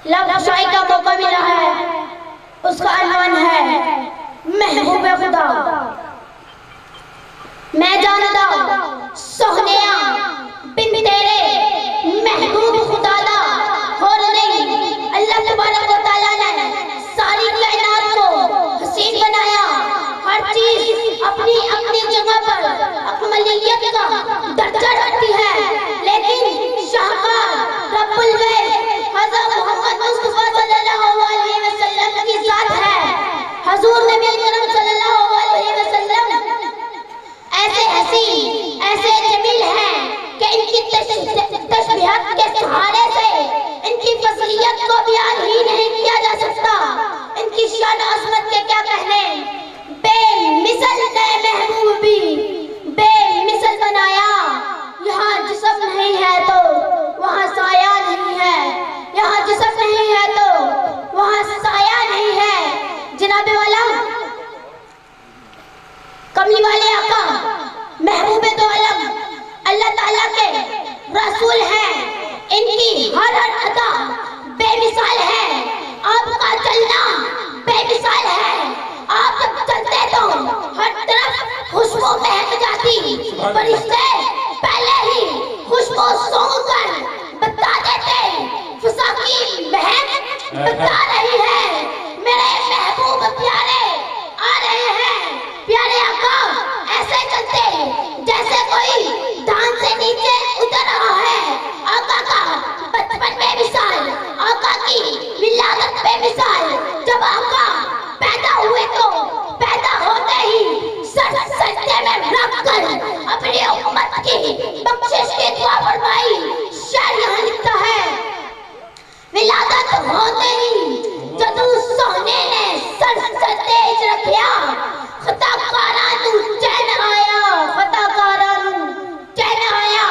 लफ्ज़ाई का मौका मिला है, उसका ऐलान है महबूब खुदा। मैं जानदा सोहनिया बिन तेरे महबूब खुदा दा और नहीं। अल्लाह तबारक व तआला ने सारी कायनात को हसीन बनाया। हर चीज अपनी अपनी जगह पर अकमलियत का दर्जा रखती है, लेकिन शाहकार रब्बुल वैद हज़रत मोहम्मद मुस्तफ़ा सल्लल्लाहु अलैहि वसल्लम की जात है। हुज़ूर नबी करम सल्लल्लाहु अलैहि वसल्लम ऐसे हसीन ऐसे जमील हैं कि इनकी तशबीहात के सहारे से इनकी फज़लियत को बयान ही नहीं किया जा सकता। इनकी शान अज़मत के क्या कहने। बेमिसल ने महबूब भी बेमिसल बनाया। यहाँ जिस्म नहीं है तो वहाँ साया नहीं है, यहाँ जिस्म नहीं है तो वहाँ साया नहीं है। जनाबे वाला कमली वाले आका महबूब दो आलम अल्लाह ताला के रसूल हैं। इनकी हर अदा बेमिसाल है। आपका चलना बेमिसाल है। आप जब चलते तो हर तरफ खुशबू महक जाती। फरिश्ते पहले ही खुशबू सूंघ कर बता देते फिजा की महक बता रही है मेरे महबूब प्यारे आ रहे हैं। प्यारे आका ऐसे चलते जैसे कोई धान से नीचे उतर रहा है। आका का बचपन बेमिसाल, आका की विलादत बेमिसाल। जब आका पैदा हुए तो पैदा होते ही सर सजदे में रख कर अपनी उम्मत की बख्शिश की दुआ फरमाई। शायर यहाँ लिखता है विलादत होते ही जदू सोने ने सर सजदे रखिया। खताकारानू चैन आया, खताकारानू चैन आया।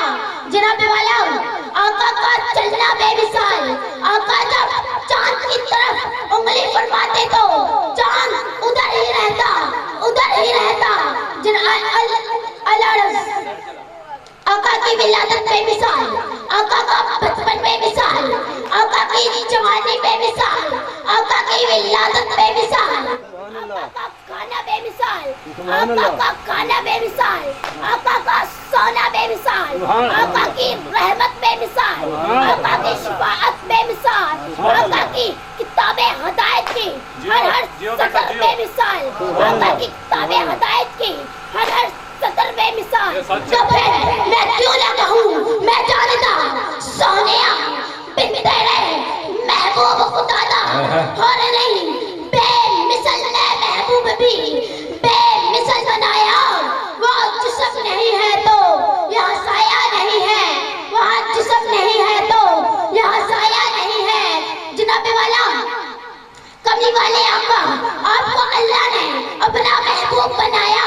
जनाबे वाला आका का चलना बेमिसाल। आका जब चांद की तरफ उंगली फरमाते तो चांद उधर ही रहता, उधर ही रहता। आका की विलादत बेमिसाल, आका का बचपन बेमिसाल, आका की जवानी बेमिसाल, आका की विलादत बेमिसाल, आका का खाना बेमिसाल, आका का खाना बेमिसाल, आका का सोना बेमिसाल, आका की रहमत बेमिसाल, आका की शिफाअत बेमिसाल, आका की किताबे हिदायत की हर सतर बेमिसाल, आका की किताबे हिदायत की हर सतर बेमिसाल। तो फिर मैं क्यों ना कहूँ मैं जानता सोनिया बिन तेरे महबूब खुदा दा और नहीं। बेमिसल ने महबूब भी बेमिसल बनाया। वो जिस्म नहीं है तो यहाँ साया नहीं है, वहाँ जिस्म नहीं है तो यहाँ साया नहीं है। जनाबे वाला कमली वाले आका आपको अल्लाह ने अपना महबूब बनाया।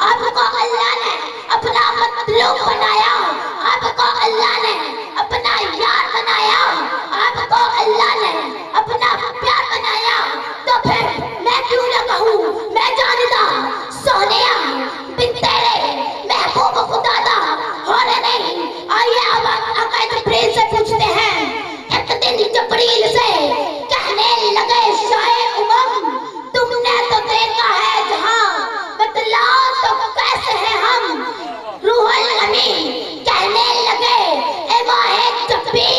आपको अल्लाह ने अपना मतलूब बनाया। आपको अल्लाह ने अपना यार बनाया। आपको अल्लाह ने अपना प्यार बनाया। तो फिर मैं क्यों ना कहूँ मैं जानता सोनिया बिन तेरे महबूब खुदा दा और नहीं। आइए अब आका जिब्रील से पूछते हैं। एक दिन जिब्रील से कहने लगे शाए उमम तुमने तो देखा है जहां, बतलाओ तो कैसे हैं हम। रूहुल अमीन कहने लगे ए माहे जब्बी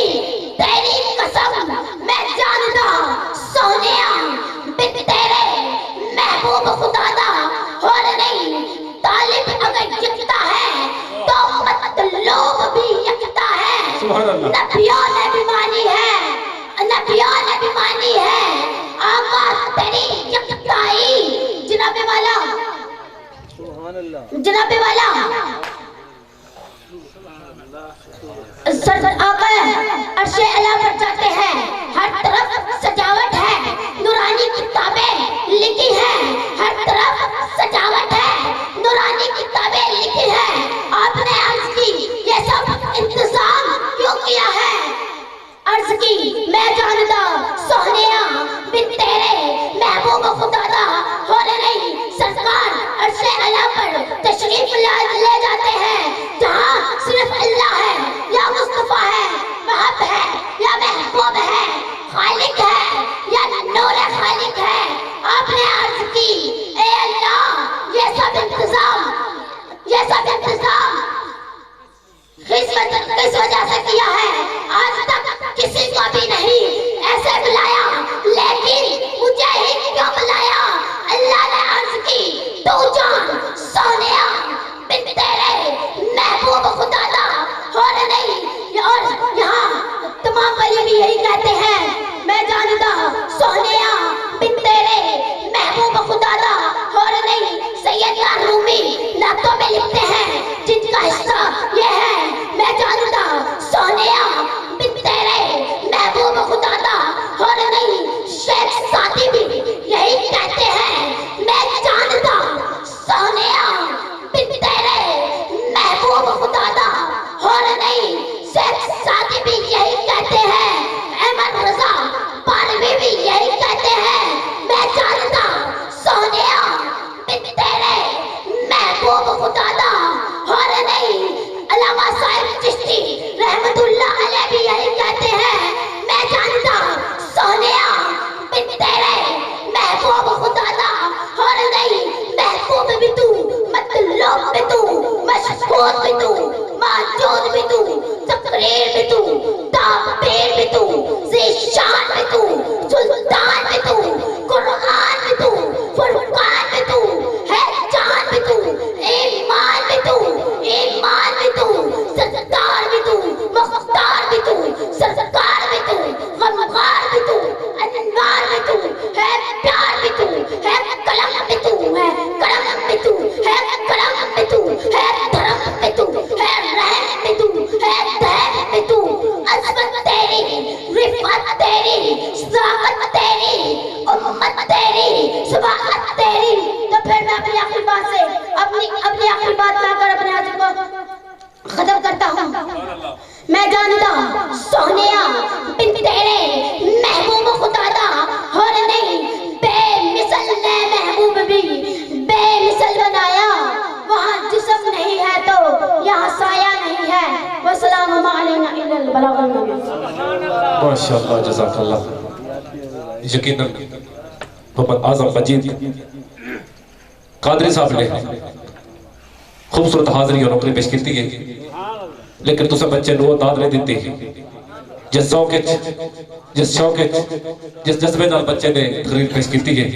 तेरी कसम मैं जानता सोनिया बिन तेरे महबूब खुदा दा और नहीं। तालिब अगर यकता है तो मतलूब भी यकता है। नबियों ने भी मानी है, नबियों ने भी मानी है आका तेरी यकताई। जनाबे वाला जनाबे वाला आका अर्शे अला पर जाते हैं। हर तरफ सजावट है, नूरानी किताबें लिखी हैं। हर तरफ सजावट है, नूरानी किताबें लिखी हैं। आपने अर्ज की ये सब इंतजाम क्यों किया है। अर्ज की मैं जानता सोहनिया बिन तेरे महबूब खुदा दा और नहीं। सरकार अर्शे अला पर तशरीफ ले जाते हैं जहाँ सिर्फ अल्लाह है या मुस्तफा है, वहाब है या महबूब है, खालिक माशाअल्लाह जज़ाकल्लाह। यकीनन मोहम्मद आजम मजीद कादरी साहब ने खूबसूरत हाजरी और नौकरी पेश की है, लेकिन तुस बच्चे नो दाद नहीं दी जिस शौक जिस जज्बे नाल बच्चे ने तकरीर पेश की है।